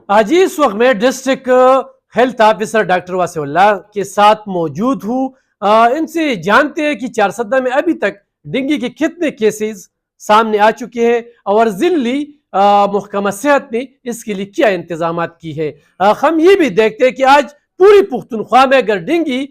आज इस वक्त मैं डिस्ट्रिक्ट हेल्थ ऑफिसर डॉक्टर वासिउल्लाह के साथ मौजूद हूँ। इनसे जानते हैं कि चारसद्दा में अभी तक डेंगू के कितने केसेस सामने आ चुके हैं और जिली महकमा सेहत ने इसके लिए क्या इंतजाम की है। हम ये भी देखते हैं कि आज पूरी पुख्तनख्वा में अगर डेंगू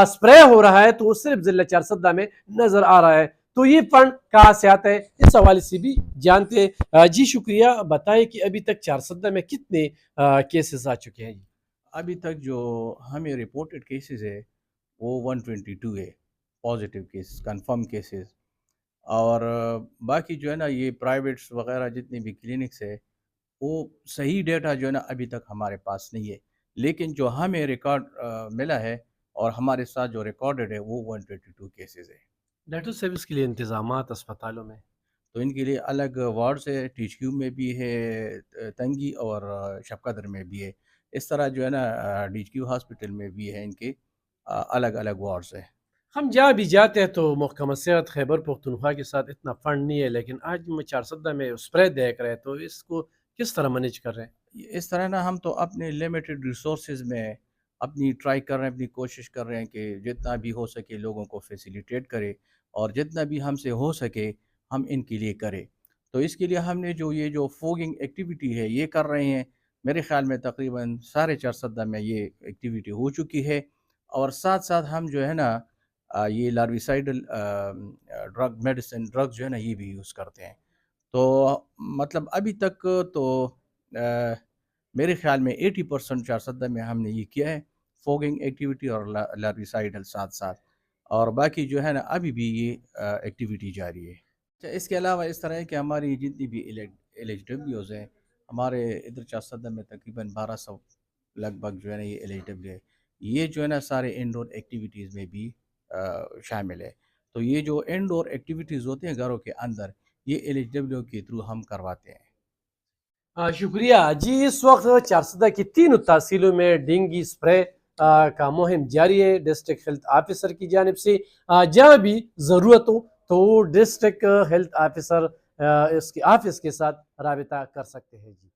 स्प्रे हो रहा है तो वो सिर्फ जिला चारसद्दा में नजर आ रहा है। तो ये फंड कहाँ से आता है, इस हवाले से भी जानते हैं। जी शुक्रिया, बताएं कि अभी तक चारसद्दा में कितने केसेस आ चुके हैं। अभी तक जो हमें रिपोर्टेड केसेस है वो 122 है, पॉजिटिव केसेस, कंफर्म केसेस। और बाकी जो है ना ये प्राइवेट्स वगैरह जितनी भी क्लिनिक्स है वो सही डेटा जो है ना अभी तक हमारे पास नहीं है, लेकिन जो हमें रिकॉर्ड मिला है और हमारे साथ जो रिकॉर्डेड है वो 122 केसेस है। डॉक्टर साहब, इसके लिए इंतजाम अस्पतालों में? तो इनके लिए अलग वार्ड्स है, टीचक्यू में भी है, तंगी और शबकदर में भी है। इस तरह जो है ना डीचक्यू हॉस्पिटल में भी है, इनके अलग अलग वार्ड्स है। हम जहाँ भी जाते हैं तो महकमा सेहत खैबर पख्तूनख्वा के साथ इतना फंड नहीं है, लेकिन आज मैं चारसद्दा में स्प्रे देख रहे हैं तो इसको किस तरह मैनेज कर रहे हैं? इस तरह ना हम तो अपने लिमिटेड रिसोर्सेज में अपनी ट्राई कर रहे हैं, अपनी कोशिश कर रहे हैं कि जितना भी हो सके लोगों को फैसिलिटेट करें और जितना भी हमसे हो सके हम इनके लिए करें। तो इसके लिए हमने जो ये जो फोगिंग एक्टिविटी है ये कर रहे हैं। मेरे ख्याल में तकरीबन साढ़े 4 में ये एक्टिविटी हो चुकी है। और साथ साथ हम जो है ना ये लार्विसाइडल ड्रग मेडिसिन ड्रग्स जो है ना ये भी यूज़ करते हैं। तो मतलब अभी तक तो अ, मेरे ख्याल में 80% चारसद्दा में हमने ये किया है, फॉगिंग एक्टिविटी और लार्विसाइडल साथ साथ। और बाकी जो है ना अभी भी ये एक्टिविटी जारी है। अच्छा, इसके अलावा इस तरह है कि हमारी जितनी भी एल एच डब्ल्यूज़ हैं, हमारे इधर चारसद्दा में तकरीबन 1200 लगभग जो है ना ये एल एच डब्ल्यू है। ये जो है ना सारे इंडोर एक्टिविटीज़ में भी शामिल है। तो ये जो इंडोर एक्टिविटीज़ होती हैं घरों के अंदर, ये एल एच डब्ल्यू के थ्रू हम करवाते हैं। शुक्रिया जी। इस वक्त चारसदा की तीन तहसीलों में डेंगू स्प्रे का मुहिम जारी है डिस्ट्रिक्ट हेल्थ ऑफिसर की जानिब से। जहाँ भी ज़रूरत हो तो डिस्ट्रिक्ट हेल्थ ऑफिसर इसके ऑफिस के साथ राबिता कर सकते हैं जी।